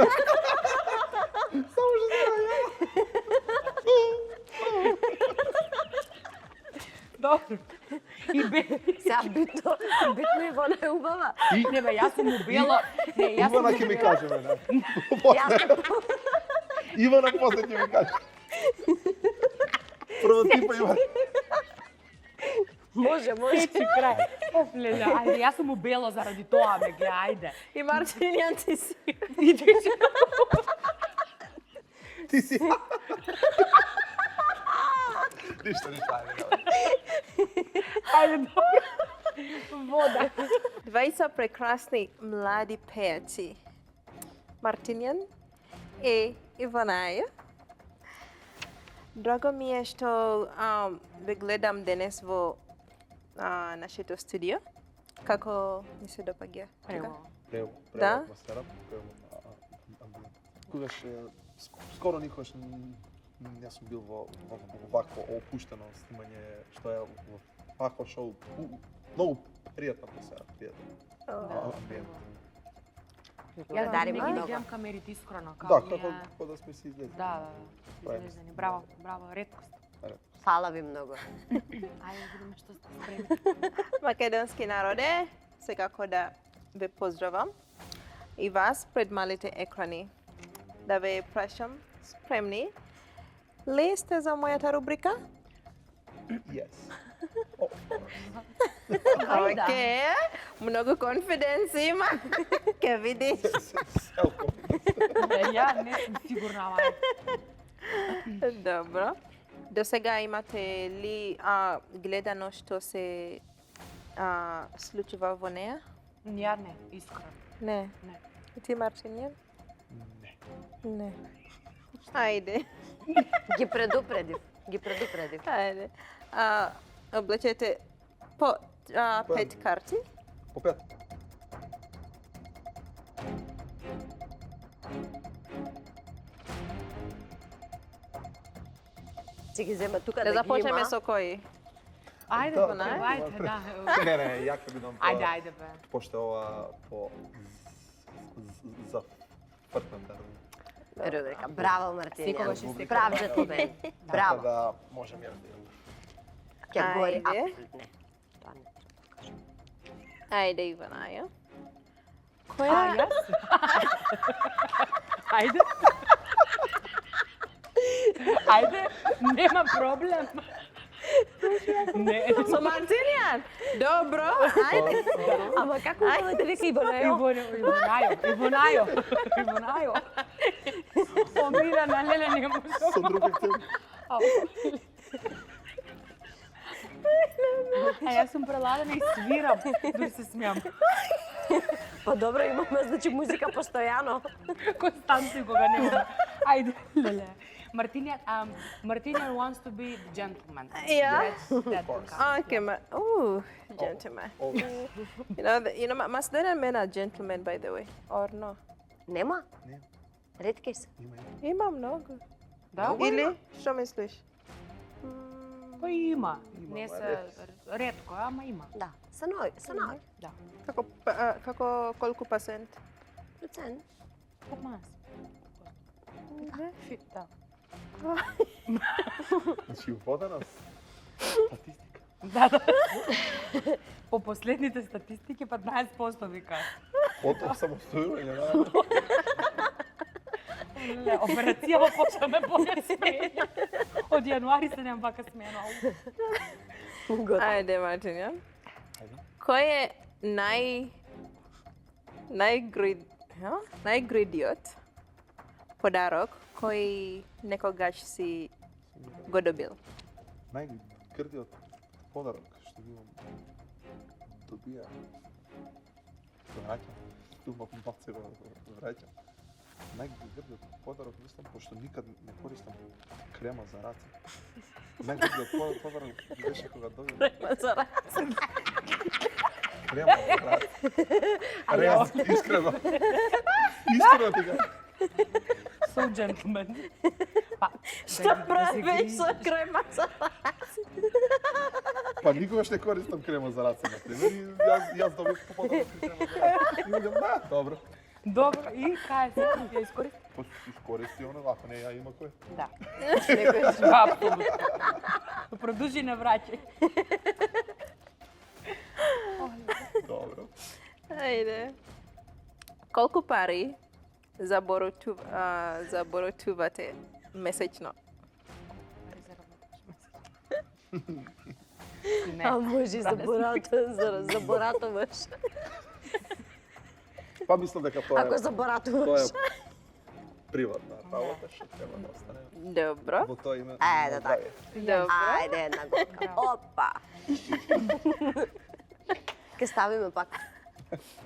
И бе, Сега битно Ивана е убава. не бе, јас сум убиела. Не, јас сум Ивана ќе ми каже мене. Јас Ивана после ќе ми каже. Прво ти па има. Може. Печи крај. Оф, леле, ајде, јас сум убело заради тоа, беге, ајде. И Мартинијан ти си. Иди. Ти си. Ништо, ајде. Ајде, добро. Вода. Двајца прекрасни млади пејачи. Мартинијан и Иванаја. Драго ми е што ве гледам денес во нашето студио. Како ми се допаѓа? Прево Да? атмосфера, прево амбиент. Когаш скоро никогаш не сум бил во вакво опуштено снимање што е во вакво шоу. Многу пријатна атмосфера, пријатен амбиент. Благодариме Ја многу. гледам камерите искрено, Да, како како да сме се излезли. Да, Правиме излезени. се. Браво, реткост. Фала ви многу. Ајде, видиме што сте спремни. Македонски народе, секако да ве поздравам и вас пред малите екрани. Да ве прашам, спремни ли сте за мојата рубрика? Yes. Океј, многу конфиденци има. Ке видиш. Селко. Ја не сум сигурна, ама Добро. До сега имате ли гледано што се случува во неа? ја не, искрено. Не. Не. И ти, Мартинијан? Не. Не. Ајде. Ги предупредив. Ајде. Облечете по 5 карти. По пет. Си ги зема тука Да да ги започнеме има. со кој? Ајде, Да, ајде, да. Не, ја ќе бидам по... Ајде, бе. Пошто ова по... за фртен да. Рубрика. Браво, Секогаш Мартинијан. и секогаш. Прав джентлмен. Така Браво. да можам ја да Ќе гори. Ајде. Не. Тоа не. Ајде, Иванаја. А, Која? јас? Ајде. Ајде, нема проблем. Не, Со Мартинијан? Добро, ајде. Ама како да века Иванајо? Ивонајо. Помирана, леле, не можам. Со друг акцент. А јас сум преладена и свирам, дори се смеам. Па добро, имаме значи музика постојано. Констанција кога нема. Ајде, леле. Martinian wants to be the gentleman. Yeah. That's Okay, gentleman. You know, Macedonian men are gentlemen, by the way, or no? Нема? Не. Ретки се. Има многу. Да, Или, што мислиш? па има. Има, Не ама се ретко, ама има. Да. Се наоѓа. Да. Како колку процент? Процент. 15. Да. Значи, водена статистика. Да. По последните статистики 15% вика. Ото самостојување, да. Леле, операцијава почнаме боја смење. Од јануари се нема вака смена. Ајде, Мартинијан. Кој е најгридиот подарок кој некогаш си го добил? Најгрдиот подарок што би добија. Враќам. Тумав малце го враќам. Најгрдиот подарок мислам, пошто никад не користам крема за раце. Најгрдиот подарок беше кога добив Крема за раце. крема за раце. Реално, искрено. Искрено ти кажам. So gentleman. Па, Што правиш со крема за раце? Па никогаш не користам крема за раце, например, и јас добив подарок крема за раце. И видам, да, добро. Добро, и кај се ја искористи? Па искористи оно, ако не ја има кој. Да. Да, апсолутно. Продолжи на враќај. Добро. Ајде. Колку пари заборотувате месечно? Не. А може и заборатуваш. Па мислам дека тоа Ако е заборатуваш. приватна работа, што треба да остане Добро. во тоа име. Ајде, така. Добро. Ајде, една голка. Опа. Ке ставиме пак.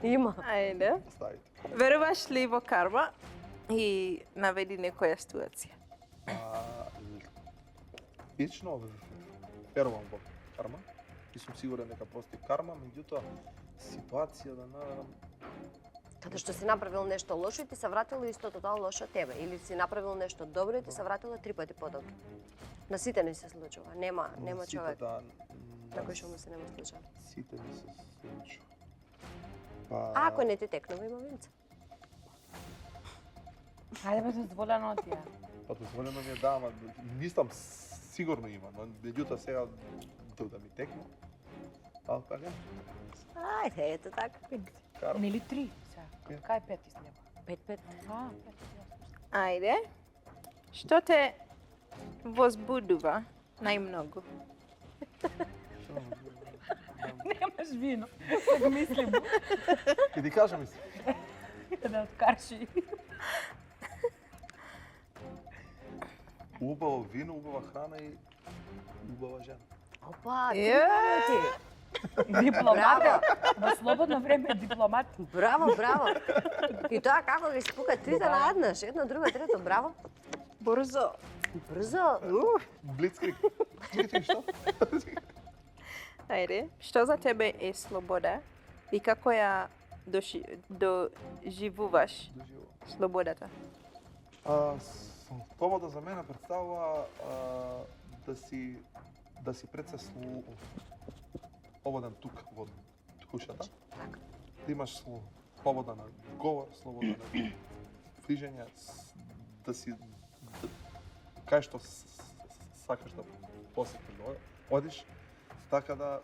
Има. Ајде. Ставите. Веруваш ли во карма и наведи некоја ситуација? Лично верувам во карма и сум сигурен дека постои карма, меѓутоа ситуација да наведам Каде што си направил нешто лошо и ти се вратило истото тоа лошо од тебе, или си направил нешто добро и ти се вратило 3 пати подобро. На сите не се случува. Нема сите човек да, на кој што му се нема случува. сите ми се случува. А ако не ти текнува, има винца. Ајде бе, дозволено ти е. Па дозволено ми е да, ама мислам сигурно има, но меѓутоа сега да ми текне. А така? Ајде, ето така. Карма. Нели 3 сега? Кај 5 излева? 5-5. А, 5. Ајде. Што те возбудува најмногу? Немаш вино. Сега мислим Ке ти кажам мислам. да откарши. Убаво вино, убава храна и убава жена. Опа, ти Е! работи. Дипломат. Во слободно време дипломат. Браво, браво. И тоа како ги спука трите наеднаш, едно, друго, трето, браво. Брзо. Брзо. Блицкриг. Чекай, што? Ајде. Што за тебе е слобода и како ја доживуваш Доживувам. слободата? Слобода за мене представува да си пред се слободен тук во кушата. Да имаш слобода на говор, слобода на движење, да си кај што сакаш да посетиш да одиш, така да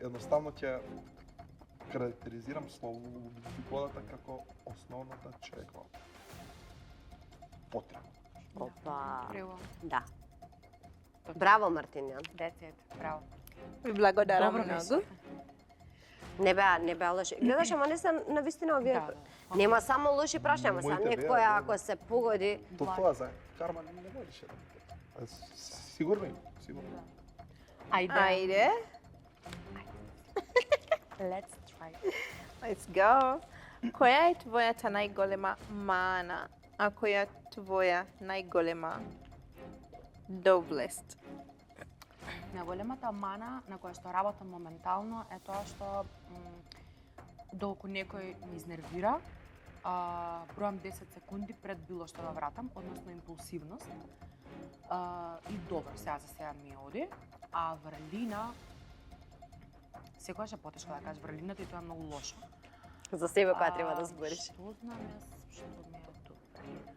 едноставно ќе карактеризирам слободата како основната човекова потреба. Опа. Браво. Да. Браво, Мартинјан. Децет, браво. Ви благодарам Добро многу. Не беа лоши. Гледаш, ама не се навистина овие. Да, Нема само лоши прашања, ама са Моите беа, некоја да. ако се погоди. Тоа за карма не можеш да. Сигурно има, сигурно. Ајде. Ајде. Let's try. Let's go. Која е твојата најголема мана, а која е твоја најголема доблест? Најголемата мана на која што работам моментално е тоа што доколку некој ме изнервира, бројам 10 секунди пред било што да вратам, односно импулсивност. И добро, сега за сега ми оди, а врлина секогаш е потешко да кажеш врлината и тоа е многу лошо. За себе која треба да збориш. Што знам јас што ми е тоа врлина?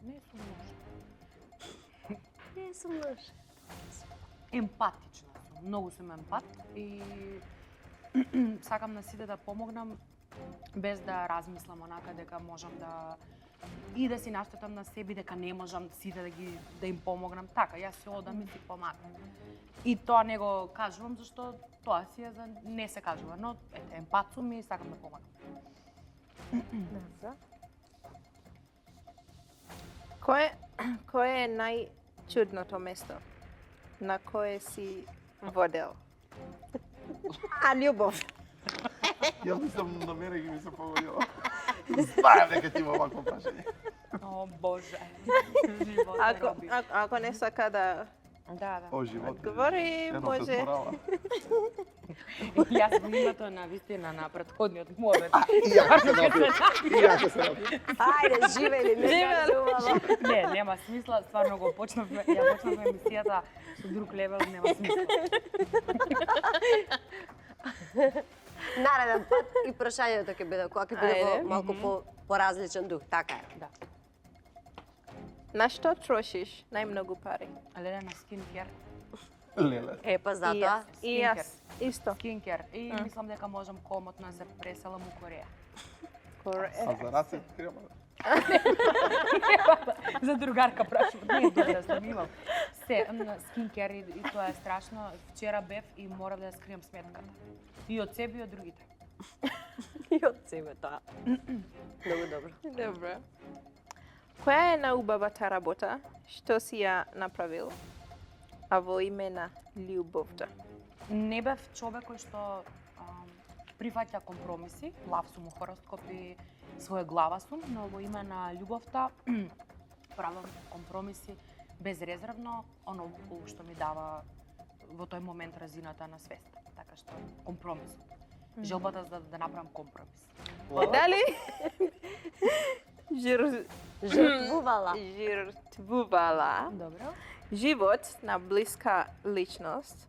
Не сум лоша. Не сум лош. Емпатична сум, многу сум емпат и сакам на сите да помогнам без да размислам онака дека можам да и да си наштетам на себе дека не можам сите да им помогнам. Така, јас се одам и си помагам. И тоа не го кажувам зашто тоа си е за не се кажува, но ете емпат сум и сакам да помагам. Добро. Кое е најчудното место на кое си водел? А љубов. Јас мислам на мене ги ми се погодило. Знаем дека ти има вакво прашање. О, Боже. Живот роби. Ако не сака да Да. О, живот. одговори, Едно може. пред морала. Јас во името на вистина на претходниот мовет. И ја се напил. И ја ќе се напил. Ајде, живели, не кажувала. Не, нема смисла, стварно го почнавме, ја почнавме емисијата со друг левел, нема смисла. Нареден пат и прашањето ќе биде кога ќе биде во Ајде. малку поразличен дух, така е. Да. На што трошиш најмногу пари? Леле на скинкер. Леле. Е, па затоа. И јас. Исто. Скинкер. И мислам дека можам комотно да се преселам у Кореја. А за раце крема? За другарка прашувам. Не, добре, сум имал. Скинкер и тоа е страшно. Вчера бев и морав да ја скријам сметката. И од себе и од другите. И од себе тоа. Многу добро. Добро. Која е најубавата работа што си ја направил, а во име на љубовта? Не бев човек кој што прифаќа компромиси, лав сум у хороскоп и своја глава сум, но во име на љубовта правам компромиси безрезервно, оно што ми дава во тој момент разината на свест. Така што компромис. Желбата за да направам компромис. Дали? Жртвувала. Жртвувала Добро. живот на блиска личност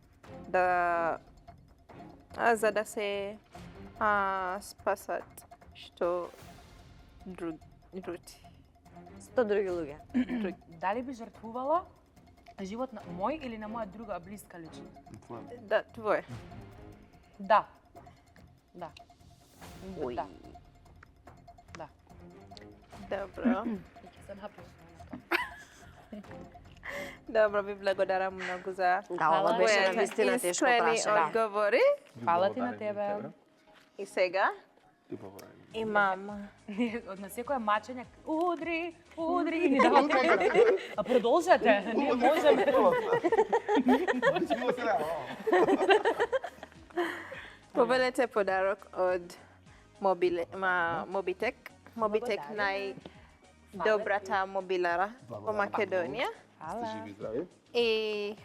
за да се спасат што други. 100 други луѓе. Дали би жртвувала живот на мој или на моја друга блиска личност? Да, твој. Да. Да. Ој. Да. Да. Добро. Ќе се напишам на тоа. Добро, ви благодарам многу за Да, ова беше твоите навистина тешко искрени прашање. одговори. Фала ти на тебе. И сега Ти благодарам. имам На секоја мачење, удри, удри, и ни давате. А продолжете, ние можеме. повелете подарок од Мобитек. Мобитек најдобрата мобилара во Македонија. Сте живи и здрави. И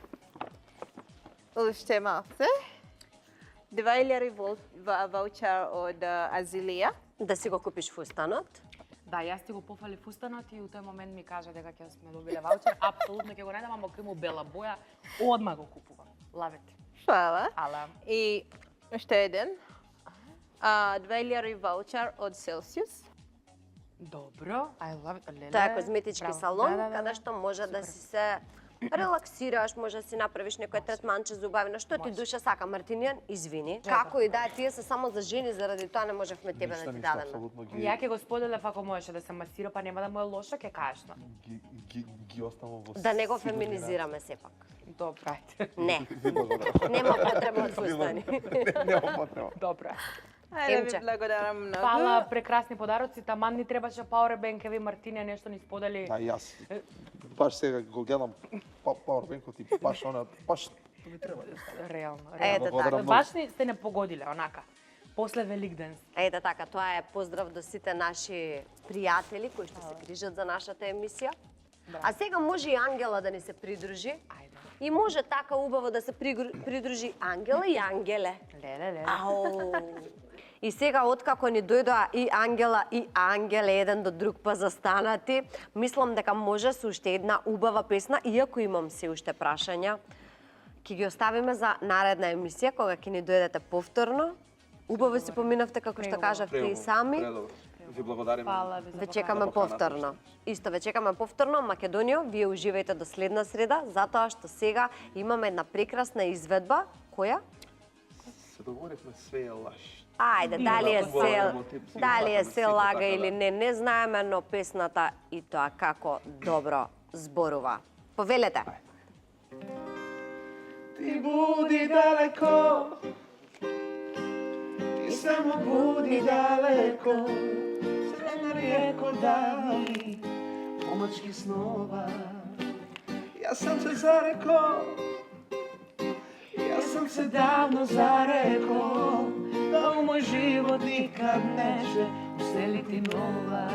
уште малце. 2000 ваучер од Азилија. Да си го купиш фустанот. Да, јас ти го пофали фустанот и у тој момент ми кажа дека ќе сме добиле ваучер. Апсолутно ќе го најдам, ако има бела боја, одма го купувам. Лавет. Фала. Ала. И уште еден. 2000 ваучер од Celsius. Добро. I love it. Леле. Тоа е козметички Браво. салон, Да. каде што може да си се релаксираш, може да си направиш некој третманче за убавина, што ти душа сака. Мартинијан, извини. Како и да е, тие се само за жени, заради тоа не можевме тебе да ти дадеме. апсолутно Ја ќе го споделев ако можеше да се масира, па нема да му е лошо, ќе кажеш. ги оставам во Да не го сигурни феминизираме сепак. Добро, ајде. Не, Ви благодарам. нема потреба од фустани. Нема потреба. Добро. Ајде Емче. ви благодарам многу. Фала, прекрасни подароци. Таман ни требаше Powerbank, ви Мартинија нешто ни сподели. Да, јас. Баш сега го гледам Powerbank-от и баш она, баш ми треба. Реално, Ете реално. Благодарам така. многу. Баш ни сте не погодиле, онака. После Великден. Ете така, тоа е поздрав до сите наши пријатели кои што се грижат за нашата емисија. А сега може и Ангела да ни се придружи. Ајде. И може така убаво да се придружи Ангела и Ангеле. Леле. Ау. И сега, откако ни дојдоа и Ангела и Ангеле еден до друг па застанати, мислам дека може со уште една убава песна, иако имам се уште прашања, ќе ги оставиме за наредна емисија, кога ќе ни дојдете повторно. Убаво си поминавте, како што кажавте и сами. Ви благодарим. Фала ви за Ве чекаме повторно. Исто ве чекаме повторно. Македонијо, вие уживајте до следна среда, затоа што сега имаме една прекрасна изведба. Која? Се договоривме све е лаш. Ајде, дали е се Сите лага така, или да. не знаеме, но песната и тоа како добро зборува. Повелете. Ти буди далеко, ти само буди далеко, средна риеко дали, помачки снова. Јас сам се зареко, јас сам се давно зареко, да у мој живот никад неше уселити нова.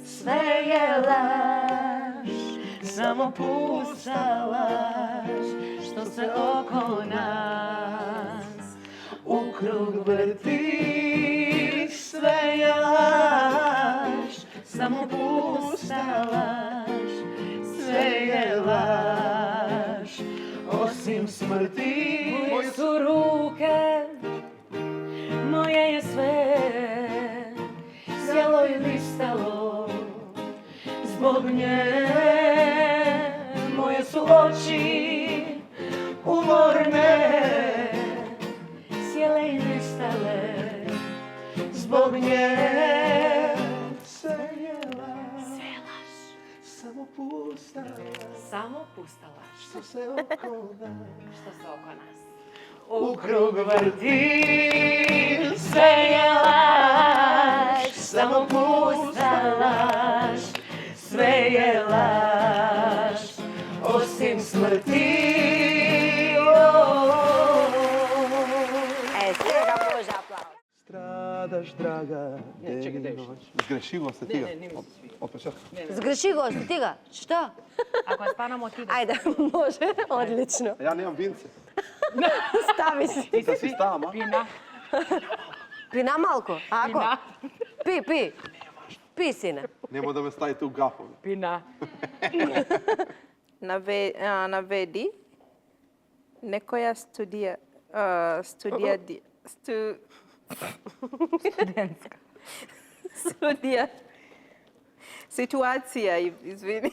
Све е лаж, само пуста лаж, што се око нас укруг врти. Све е лаж, само пуста лаж, све е лаж, осим смрти. Моје су руке, моје е све, сјело и листало, због нje, moje su oči umorne, sjele i nestale, zbog nje sve се околу нас. Што се око нас? У круг врти се е лаж, само пуста лаж, све е лаж, осим смрти. Сега може аплауз. Страдаш, драга, Не, чекай, ден и дај, ноќ. Сгреши го се тига. не ми се свири. Од почеток. Сгреши го, стига. Што? Ако ја станам отиде. Ајде, може. Одлично. Ја немам винце. Стави си. Да си ставам, а? Пина, Пина малку. Ако? пина, Пи. Пи, сине. Нема да ме ставите у гафови. пина. Наведи некоја студија ситуација, извини.